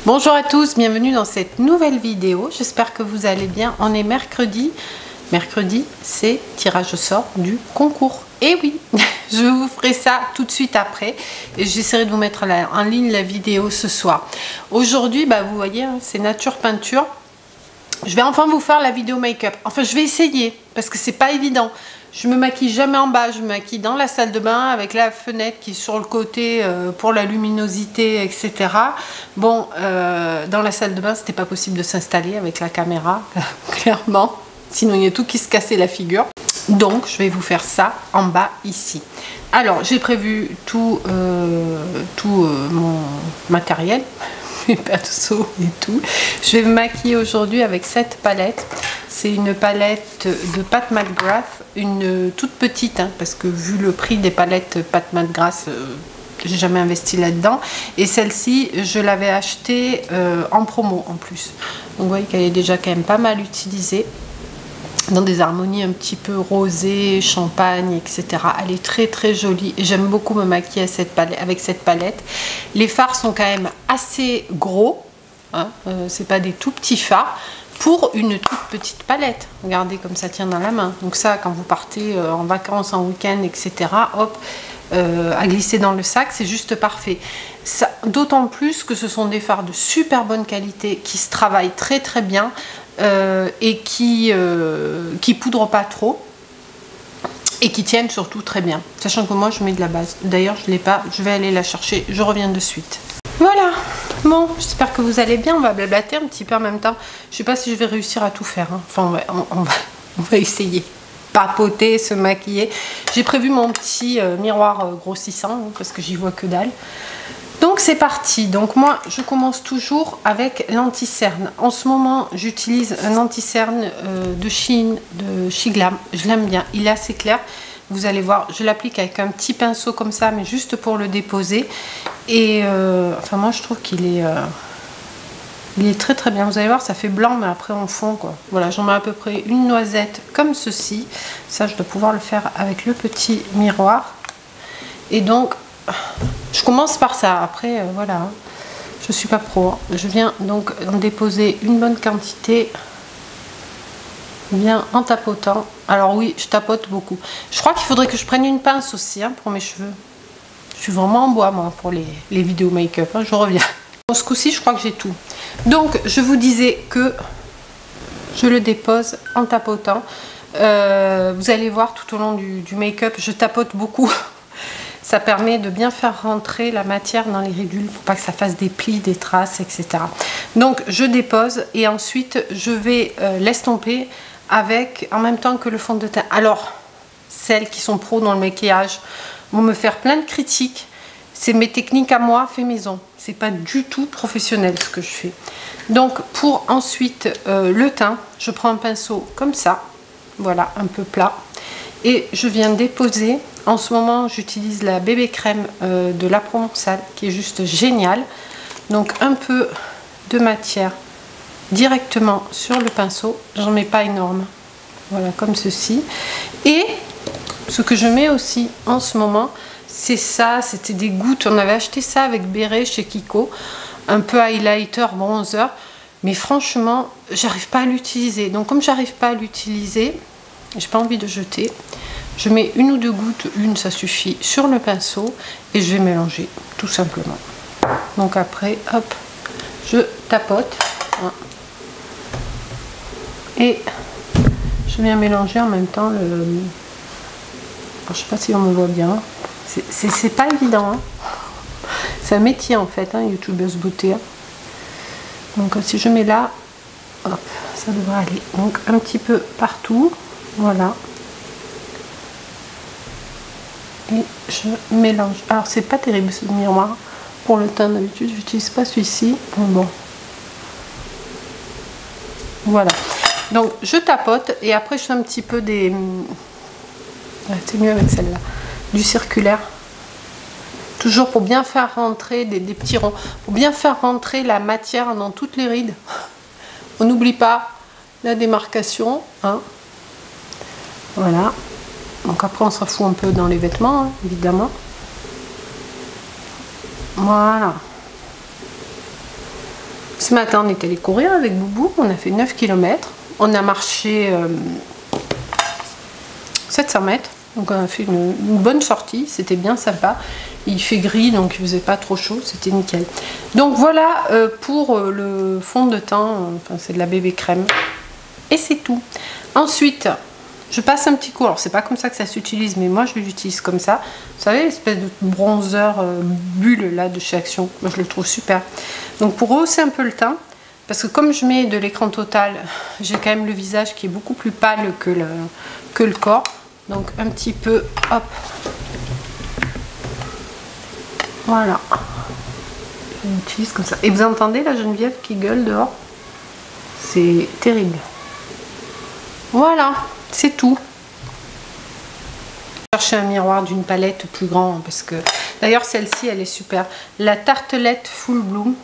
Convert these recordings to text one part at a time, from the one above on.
Bonjour à tous, bienvenue dans cette nouvelle vidéo. J'espère que vous allez bien. On est mercredi. Mercredi, c'est tirage au sort du concours. Et oui, je vous ferai ça tout de suite après. Et j'essaierai de vous mettre en ligne la vidéo ce soir. Aujourd'hui, vous voyez, c'est nature peinture. Je vais enfin vous faire la vidéo make-up. Enfin, je vais essayer parce que c'est pas évident. Je me maquille jamais en bas, je me maquille dans la salle de bain avec la fenêtre qui est sur le côté pour la luminosité, etc. Bon, dans la salle de bain, c'était pas possible de s'installer avec la caméra, clairement. Sinon, il y a tout qui se cassait la figure. Donc, je vais vous faire ça en bas ici. Alors, j'ai prévu tout mon matériel, mes pinceaux et tout. Je vais me maquiller aujourd'hui avec cette palette. C'est une palette de Pat McGrath, une toute petite, parce que vu le prix des palettes Pat McGrath, j'ai jamais investi là-dedans. Et celle-ci, je l'avais achetée en promo en plus. Donc vous voyez qu'elle est déjà quand même pas mal utilisée, dans des harmonies un petit peu rosées, champagne, etc. Elle est très très jolie et j'aime beaucoup me maquiller avec cette palette. Les fards sont quand même assez gros, c'est pas des tout petits fards pour une toute petite palette. Regardez comme ça tient dans la main. Donc ça, quand vous partez en vacances, en week-end, etc., hop, à glisser dans le sac, c'est juste parfait. D'autant plus que ce sont des fards de super bonne qualité qui se travaillent très très bien. Et qui poudrent pas trop et qui tiennent surtout très bien, sachant que moi je mets de la base. D'ailleurs je l'ai pas, je vais aller la chercher, je reviens de suite. Voilà, bon, j'espère que vous allez bien. On va blablater un petit peu en même temps. Je sais pas si je vais réussir à tout faire, enfin on va essayer. Papoter, se maquiller. J'ai prévu mon petit miroir grossissant parce que j'y vois que dalle. Donc c'est parti. Donc moi je commence toujours avec l'anti-cerne. En ce moment j'utilise un anti-cerne de Shein, de Shiglam. Je l'aime bien, il est assez clair. Vous allez voir, je l'applique avec un petit pinceau comme ça, mais juste pour le déposer. Et enfin moi je trouve qu'il est très très bien. Vous allez voir, ça fait blanc mais après on fond quoi. Voilà, j'en mets à peu près une noisette comme ceci. Ça je dois pouvoir le faire avec le petit miroir. Et donc je commence par ça, après voilà, je suis pas pro. Je viens donc en déposer une bonne quantité, bien en tapotant. Alors oui, je tapote beaucoup. Je crois qu'il faudrait que je prenne une pince aussi pour mes cheveux. Je suis vraiment en bois moi pour les vidéos make-up, je reviens. Bon, ce coup-ci, je crois que j'ai tout. Donc je vous disais que je le dépose en tapotant. Vous allez voir tout au long du make-up, je tapote beaucoup. Ça permet de bien faire rentrer la matière dans les ridules pour pas que ça fasse des plis, des traces, etc. Donc je dépose et ensuite je vais l'estomper avec en même temps que le fond de teint. Alors celles qui sont pros dans le maquillage vont me faire plein de critiques. C'est mes techniques à moi, fait maison. C'est pas du tout professionnel ce que je fais. Donc pour ensuite le teint, je prends un pinceau comme ça, voilà, un peu plat, et je viens déposer. En ce moment, j'utilise la bébé crème de La Provençale qui est juste géniale. Donc un peu de matière directement sur le pinceau. J'en mets pas énorme. Voilà, comme ceci. Et ce que je mets aussi en ce moment, c'est ça. C'était des gouttes. On avait acheté ça avec Béret chez Kiko. Un peu highlighter, bronzer. Mais franchement, j'arrive pas à l'utiliser. Donc comme j'arrive pas à l'utiliser, j'ai pas envie de jeter. Je mets une ou deux gouttes, une ça suffit, sur le pinceau et je vais mélanger tout simplement. Donc après, hop, je tapote et je viens mélanger en même temps le... Alors, je sais pas si on me voit bien, c'est pas évident, c'est un métier en fait, youtubeuse beauté. Donc si je mets là, hop, ça devrait aller. Donc un petit peu partout, voilà. Et je mélange. Alors c'est pas terrible ce miroir pour le teint, d'habitude j'utilise pas celui-ci. Bon, voilà, donc je tapote et après je fais un petit peu des... Ouais, c'est mieux avec celle-là, du circulaire, toujours pour bien faire rentrer des petits ronds, pour bien faire rentrer la matière dans toutes les rides. On n'oublie pas la démarcation, voilà. Donc après on se fout un peu dans les vêtements, évidemment. Voilà. Ce matin, on est allé courir avec Boubou. On a fait 9 km. On a marché 700 mètres. Donc on a fait une bonne sortie. C'était bien sympa. Il fait gris, donc il faisait pas trop chaud. C'était nickel. Donc voilà pour le fond de teint. Enfin, c'est de la bébé crème. Et c'est tout. Ensuite, je passe un petit coup. Alors, c'est pas comme ça que ça s'utilise, mais moi, je l'utilise comme ça. Vous savez, l'espèce de bronzer bulle là de chez Action. Moi, je le trouve super. Donc, pour rehausser un peu le teint, parce que comme je mets de l'écran total, j'ai quand même le visage qui est beaucoup plus pâle que le corps. Donc, un petit peu, hop. Voilà. Je l'utilise comme ça. Et vous entendez la Geneviève qui gueule dehors? C'est terrible. Voilà, c'est tout. Chercher un miroir d'une palette plus grande parce que d'ailleurs celle-ci elle est super. La Tartelette Full Bloom,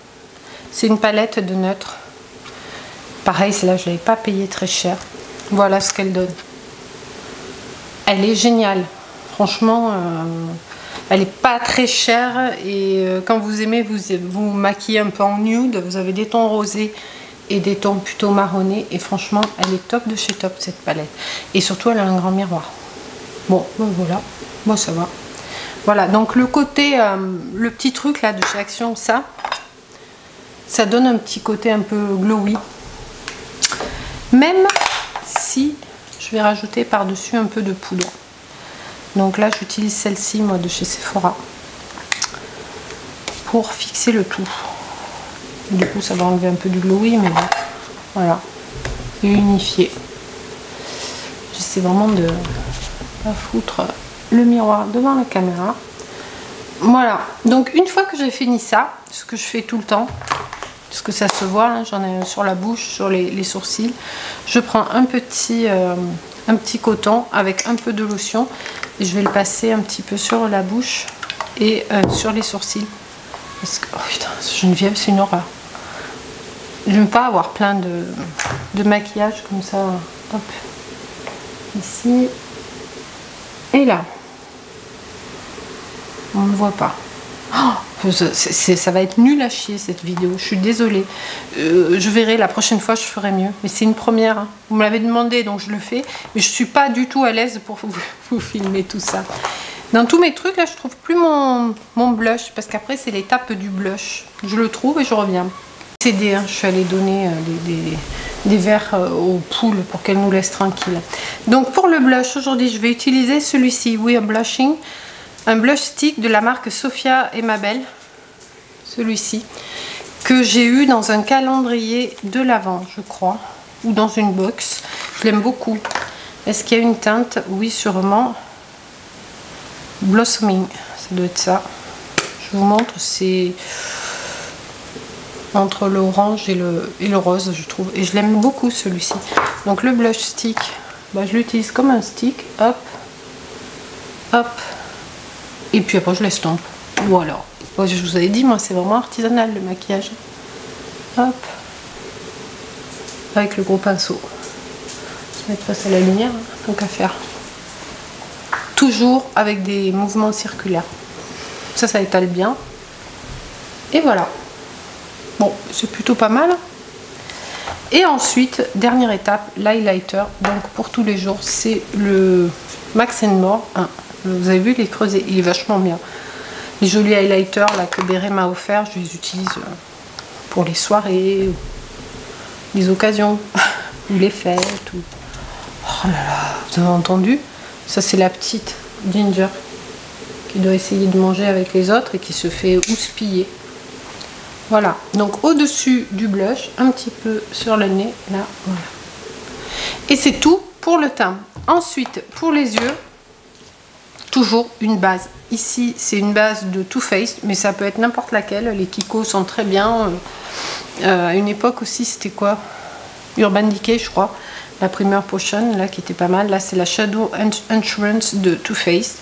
c'est une palette de neutre. Pareil, celle-là je l'avais pas payée très cher. Voilà ce qu'elle donne. Elle est géniale. Franchement, elle est pas très chère et quand vous aimez vous maquiller un peu en nude, vous avez des tons rosés et des tons plutôt marronnés et franchement elle est top de chez top cette palette et surtout elle a un grand miroir. Bon ben voilà, moi ça va. Voilà, donc le côté le petit truc là de chez Action, ça donne un petit côté un peu glowy, même si je vais rajouter par dessus un peu de poudre. Donc là j'utilise celle-ci moi de chez Sephora pour fixer le tout. Du coup ça va enlever un peu du glowy, mais bon, voilà, et unifier. J'essaie vraiment de pas foutre le miroir devant la caméra. Voilà, donc une fois que j'ai fini ça, ce que je fais tout le temps, parce que ça se voit, hein, j'en ai sur la bouche, sur les sourcils, je prends un petit coton avec un peu de lotion et je vais le passer un petit peu sur la bouche et sur les sourcils. Parce que, oh putain, Geneviève, c'est une horreur. J'aime pas avoir plein de maquillage comme ça. Hop. Ici. Et là. On ne voit pas. Oh, ça va être nul à chier cette vidéo. Je suis désolée. Je verrai la prochaine fois, je ferai mieux. Mais c'est une première. Hein. Vous me l'avez demandé, donc je le fais. Mais je suis pas du tout à l'aise pour vous filmer tout ça. Dans tous mes trucs, là, je trouve plus mon blush. Parce qu'après, c'est l'étape du blush. Je le trouve et je reviens. CD, hein, je suis allée donner des verres aux poules pour qu'elles nous laissent tranquilles. Donc pour le blush, aujourd'hui, je vais utiliser celui-ci, We Are Blushing. Un blush stick de la marque Sophia et Mabel. Celui-ci. Que j'ai eu dans un calendrier de l'Avent, je crois. Ou dans une box. Je l'aime beaucoup. Est-ce qu'il y a une teinte? Oui, sûrement. Blossoming. Ça doit être ça. Je vous montre, c'est entre l'orange et le rose, je trouve. Et je l'aime beaucoup celui-ci. Donc le blush stick, bah, je l'utilise comme un stick. Hop. Hop. Et puis après je l'estompe. Voilà. Bon, je vous avais dit, moi c'est vraiment artisanal le maquillage. Hop. Avec le gros pinceau. Je vais mettre face à la lumière, hein, tant qu'à faire. Toujours avec des mouvements circulaires. Ça étale bien. Et voilà. Bon, c'est plutôt pas mal. Et ensuite, dernière étape, l'highlighter. Donc pour tous les jours, c'est le Max & More. Hein. Vous avez vu les creusets, il est vachement bien. Les jolis highlighters là, que Béret m'a offert, je les utilise pour les soirées, les occasions, ou les fêtes. Ou... Oh là là, vous avez entendu? Ça c'est la petite Ginger qui doit essayer de manger avec les autres et qui se fait houspiller. Voilà, donc au-dessus du blush, un petit peu sur le nez, là, voilà. Et c'est tout pour le teint. Ensuite, pour les yeux, toujours une base. Ici, c'est une base de Too Faced, mais ça peut être n'importe laquelle. Les Kiko sont très bien. À une époque aussi, c'était quoi? Urban Decay, je crois. La Primer Potion, là, qui était pas mal. Là, c'est la Shadow Insurance de Too Faced.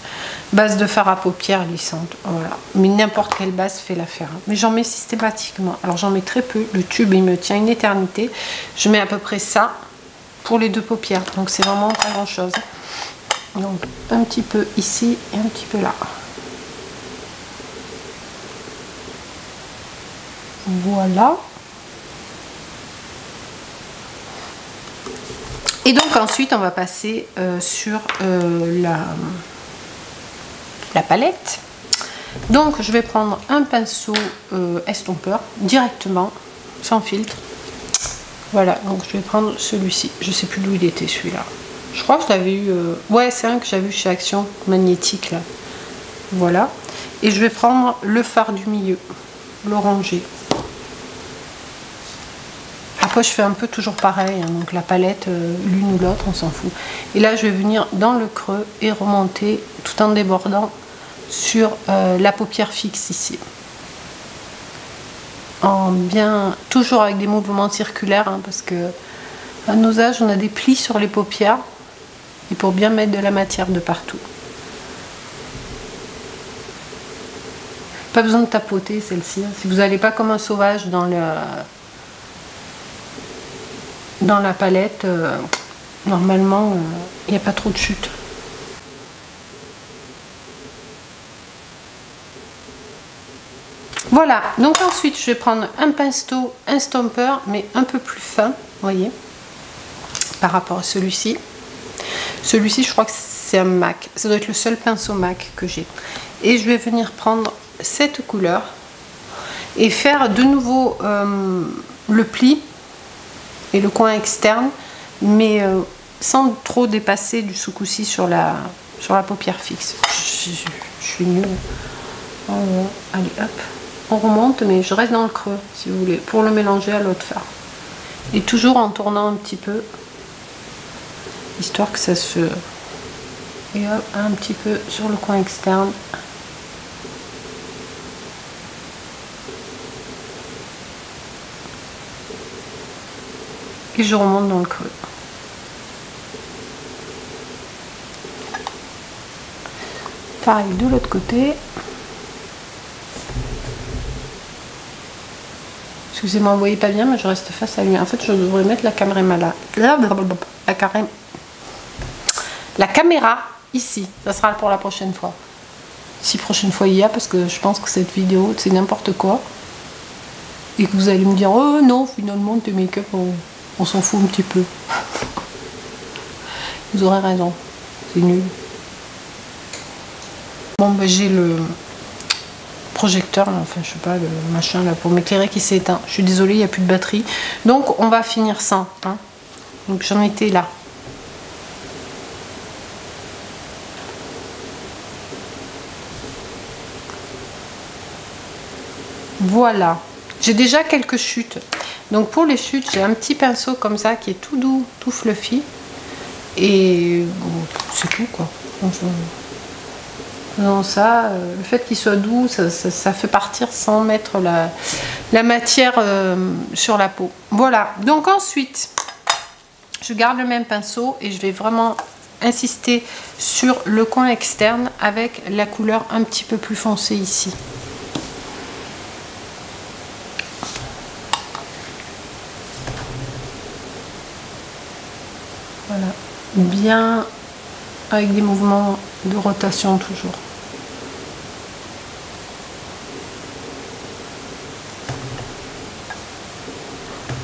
Base de fard à paupières lissante. Voilà. Mais n'importe quelle base fait l'affaire. Hein. Mais j'en mets systématiquement. Alors, j'en mets très peu. Le tube, il me tient une éternité. Je mets à peu près ça pour les deux paupières. Donc, c'est vraiment pas grand-chose. Donc, un petit peu ici et un petit peu là. Voilà. Et donc ensuite on va passer sur la palette. Donc je vais prendre un pinceau estompeur directement, sans filtre. Voilà, donc je vais prendre celui-ci. Je sais plus d'où il était celui-là. Je crois que je l'avais eu... Ouais, c'est un que j'avais eu chez Action Magnétique là. Voilà. Et je vais prendre le fard du milieu, l'orangé. Après je fais un peu toujours pareil, hein, donc la palette, l'une ou l'autre, on s'en fout. Et là je vais venir dans le creux et remonter tout en débordant sur la paupière fixe ici. Toujours avec des mouvements circulaires, hein, parce que à nos âges on a des plis sur les paupières et pour bien mettre de la matière de partout. Pas besoin de tapoter celle-ci, hein. Si vous n'allez pas comme un sauvage dans la palette, normalement il n'y a pas trop de chute. Voilà, donc ensuite je vais prendre un pinceau, un stomper, mais un peu plus fin, vous voyez, par rapport à celui-ci. Celui-ci, je crois que c'est un MAC, ça doit être le seul pinceau MAC que j'ai. Et je vais venir prendre cette couleur et faire de nouveau le pli et le coin externe, mais sans trop dépasser du soucoussi sur la paupière fixe. Je suis nulle. Allez, hop. On remonte, mais je reste dans le creux, si vous voulez, pour le mélanger à l'autre fard. Et toujours en tournant un petit peu, histoire que ça se... Et hop, un petit peu sur le coin externe. Et je remonte dans le creux. Pareil de l'autre côté. Excusez-moi, vous voyez pas bien, mais je reste face à lui. En fait, je devrais mettre la caméra là. La caméra ici. Ça sera pour la prochaine fois. Si prochaine fois il y a, parce que je pense que cette vidéo, c'est n'importe quoi. Et que vous allez me dire, oh non, finalement, tes make-up, on s'en fout un petit peu. Vous aurez raison. C'est nul. Bon, ben, j'ai le projecteur, là, enfin je sais pas, le machin là pour m'éclairer qui s'est éteint. Je suis désolée, il n'y a plus de batterie. Donc on va finir sans. Hein. Donc j'en étais là. Voilà. J'ai déjà quelques chutes. Donc pour les chutes, j'ai un petit pinceau comme ça qui est tout doux, tout fluffy. Et bon, c'est tout quoi. Non, ça, le fait qu'il soit doux, ça fait partir sans mettre la matière sur la peau. Voilà, donc ensuite, je garde le même pinceau et je vais vraiment insister sur le coin externe avec la couleur un petit peu plus foncée ici. Voilà, bien avec des mouvements de rotation toujours.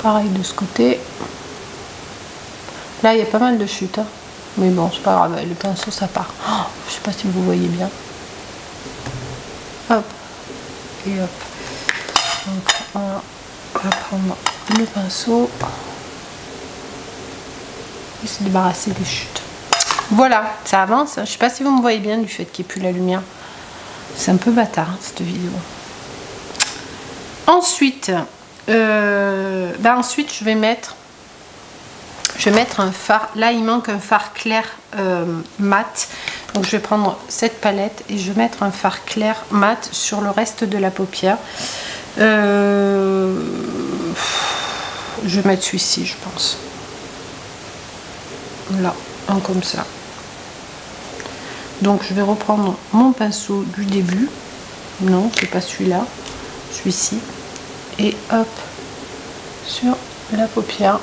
Pareil de ce côté. Là, il y a pas mal de chutes. Hein. Mais bon, c'est pas grave. Le pinceau, ça part. Oh, je sais pas si vous voyez bien. Hop. Et hop. Donc, on va prendre le pinceau. Et se débarrasser des chutes. Voilà, ça avance. Je sais pas si vous me voyez bien du fait qu'il n'y ait plus la lumière. C'est un peu bâtard, hein, cette vidéo. Ensuite... ensuite je vais mettre un fard. Là il manque un fard clair mat, donc je vais prendre cette palette et je vais mettre un fard clair mat sur le reste de la paupière. Je vais mettre celui-ci, je pense, là, un comme ça. Donc je vais reprendre mon pinceau du début, non c'est pas celui-là, celui-ci, et hop sur la paupière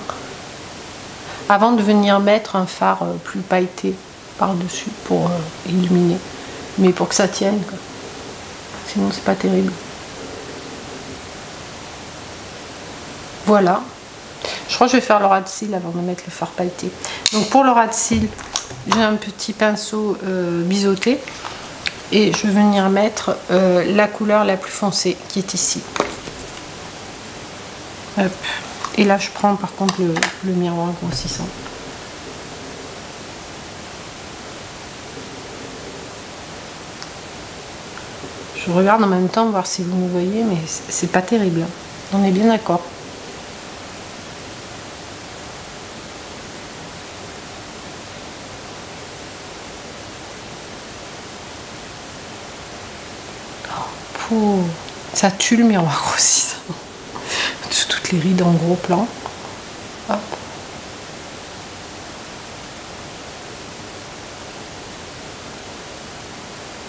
avant de venir mettre un fard plus pailleté par dessus pour illuminer, mais pour que ça tienne quoi. Sinon c'est pas terrible. Voilà, Je crois que je vais faire le ras de cils avant de mettre le fard pailleté. Donc pour le ras de cils, j'ai un petit pinceau biseauté. Et je vais venir mettre la couleur la plus foncée qui est ici. Hop. Et là je prends par contre le miroir grossissant. Je regarde en même temps voir si vous me voyez, mais c'est pas terrible. On est bien d'accord. Oh, ça tue le miroir grossissant. Toutes les rides en gros plan. Hop.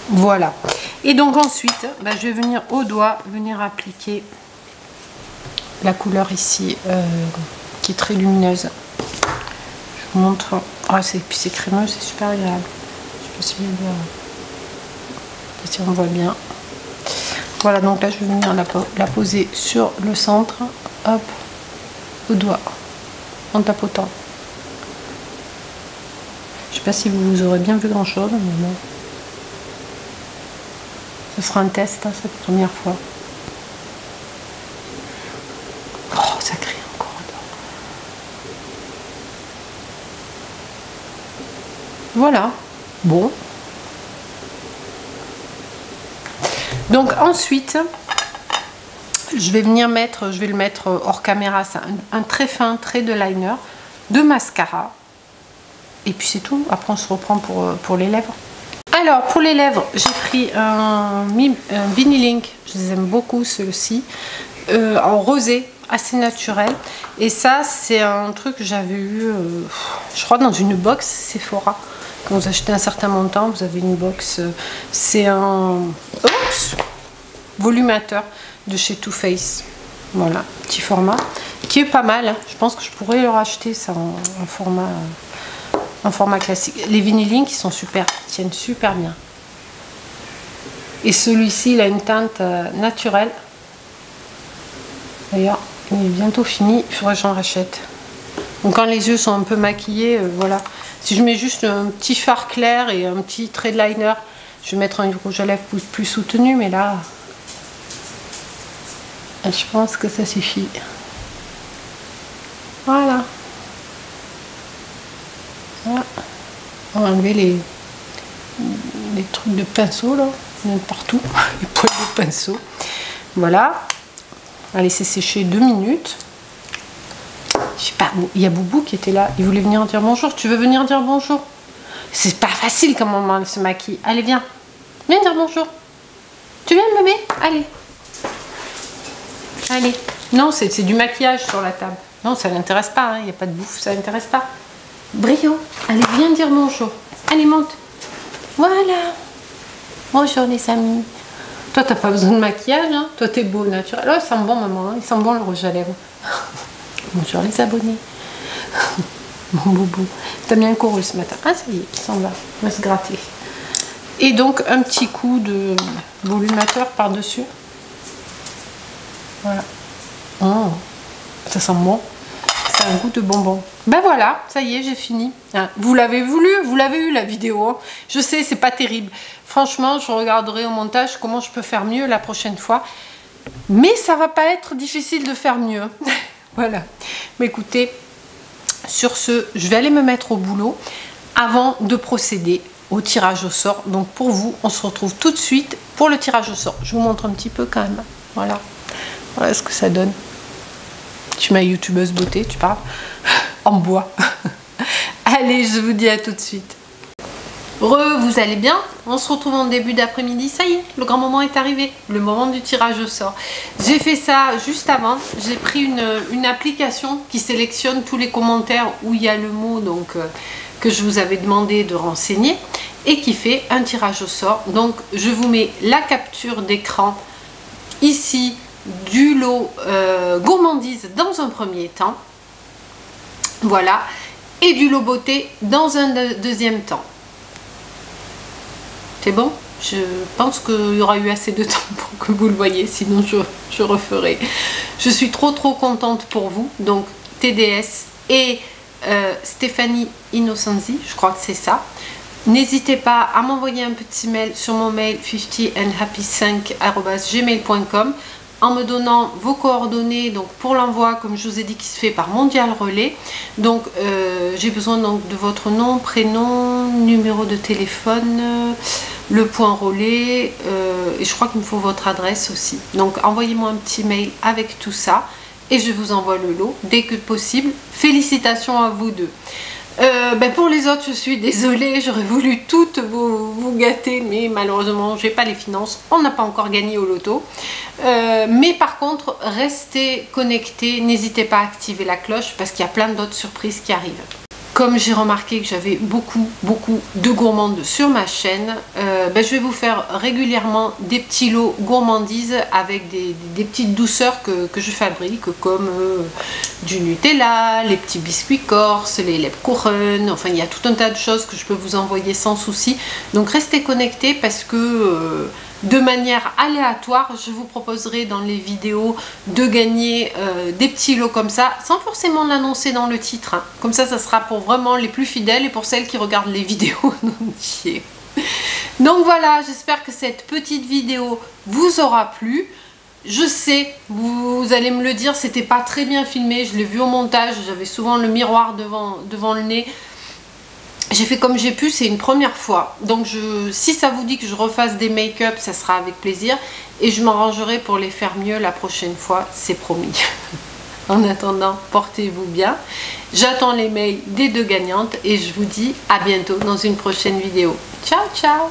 Voilà. Et donc ensuite, bah, je vais venir au doigt, venir appliquer la couleur ici qui est très lumineuse. Je vous montre. Ah, puis c'est crémeux, c'est super agréable. Je sais pas si on voit bien. Voilà, donc là je vais venir la poser sur le centre, hop, au doigt, en tapotant. Je sais pas si vous aurez bien vu grand chose, mais bon. Ce sera un test, hein, cette première fois. Oh, ça crie encore. Voilà, bon. Donc ensuite, je vais venir mettre, je vais le mettre hors caméra, c'est un très fin trait de liner, de mascara. Et puis c'est tout, après on se reprend pour les lèvres. Alors pour les lèvres, j'ai pris un Vinylink, je les aime beaucoup ceux-ci, en rosé, assez naturel. Et ça c'est un truc que j'avais eu, je crois dans une box Sephora. Quand vous achetez un certain montant, vous avez une box, c'est un volumateur de chez Too Faced. Voilà, petit format, qui est pas mal, hein. Je pense que je pourrais le racheter ça en format classique. Les Vinylink, ils sont super, ils tiennent super bien. Et celui-ci, il a une teinte naturelle. D'ailleurs, il est bientôt fini, il faudrait que j'en rachète. Donc quand les yeux sont un peu maquillés, voilà. Si je mets juste un petit fard clair et un petit trait de liner, je vais mettre un rouge à lèvres plus soutenu, mais là, je pense que ça suffit. Voilà. Voilà. On va enlever les trucs de pinceau là, il y en a partout, les poils de pinceau. Voilà. On va laisser sécher 2 minutes. Je sais pas, il y a Boubou qui était là, il voulait venir dire bonjour. Tu veux venir dire bonjour? C'est pas facile comme on se maquille. Allez, viens. Viens dire bonjour. Tu viens, bébé? Allez. Allez. Non, c'est du maquillage sur la table. Non, ça l'intéresse pas, il n'y a pas de bouffe, ça l'intéresse pas. Brio, allez, viens dire bonjour. Allez, monte. Voilà. Bonjour les amis. Toi, t'as pas besoin de maquillage, hein? Toi, t'es beau, naturel. Oh, il sent bon, maman, hein? Il sent bon le rouge à lèvres. Bonjour les abonnés. Mon boubou. T'as bien couru ce matin. Ah, ça y est, il s'en va. On va se gratter. Et donc, un petit coup de volumateur par-dessus. Voilà. Oh, ça sent bon. C'est un goût de bonbon. Ben voilà, ça y est, j'ai fini. Hein, vous l'avez voulu, vous l'avez eu la vidéo. Hein. Je sais, c'est pas terrible. Franchement, je regarderai au montage comment je peux faire mieux la prochaine fois. Mais ça va pas être difficile de faire mieux. Voilà. Mais écoutez, sur ce, je vais aller me mettre au boulot avant de procéder au tirage au sort. Donc pour vous, on se retrouve tout de suite pour le tirage au sort. Je vous montre un petit peu quand même. Voilà. Voilà ce que ça donne. Je suis ma youtubeuse beauté, tu parles en bois. Allez, je vous dis à tout de suite. Vous allez bien? On se retrouve en début d'après-midi. Ça y est, le grand moment est arrivé. Le moment du tirage au sort. J'ai fait ça juste avant. J'ai pris une application qui sélectionne tous les commentaires où il y a le mot donc, que je vous avais demandé de renseigner et qui fait un tirage au sort. Donc, je vous mets la capture d'écran ici du lot gourmandise dans un premier temps. Voilà. Et du lot beauté dans un deuxième temps. C'est bon? Je pense qu'il y aura eu assez de temps pour que vous le voyez, sinon je referai. Je suis trop contente pour vous. Donc TDS et Stéphanie Innocenzi, je crois que c'est ça. N'hésitez pas à m'envoyer un petit mail sur mon mail 50andhappy5@gmail.com en me donnant vos coordonnées donc pour l'envoi, comme je vous ai dit, qui se fait par Mondial Relais. Donc j'ai besoin donc de votre nom, prénom, numéro de téléphone, le point relais, et je crois qu'il me faut votre adresse aussi. Donc envoyez-moi un petit mail avec tout ça et je vous envoie le lot dès que possible. Félicitations à vous deux. Pour les autres, je suis désolée, j'aurais voulu toutes vous gâter, mais malheureusement, j'ai pas les finances, on n'a pas encore gagné au loto. Mais par contre, restez connectés, n'hésitez pas à activer la cloche parce qu'il y a plein d'autres surprises qui arrivent. Comme j'ai remarqué que j'avais beaucoup de gourmandes sur ma chaîne, je vais vous faire régulièrement des petits lots gourmandises avec des petites douceurs que je fabrique, comme du Nutella, les petits biscuits corse, les Lebkuchen, enfin il y a tout un tas de choses que je peux vous envoyer sans souci. Donc restez connectés parce que de manière aléatoire, je vous proposerai dans les vidéos de gagner des petits lots comme ça, sans forcément l'annoncer dans le titre, hein. Comme ça sera pour vraiment les plus fidèles et pour celles qui regardent les vidéos en entier. Donc voilà, j'espère que cette petite vidéo vous aura plu. Je sais, vous allez me le dire, c'était pas très bien filmé, je l'ai vu au montage, j'avais souvent le miroir devant le nez. J'ai fait comme j'ai pu, c'est une première fois. Donc si ça vous dit que je refasse des make-up, ça sera avec plaisir. Et je m'arrangerai pour les faire mieux la prochaine fois, c'est promis. En attendant, portez-vous bien. J'attends les mails des deux gagnantes et je vous dis à bientôt dans une prochaine vidéo. Ciao, ciao!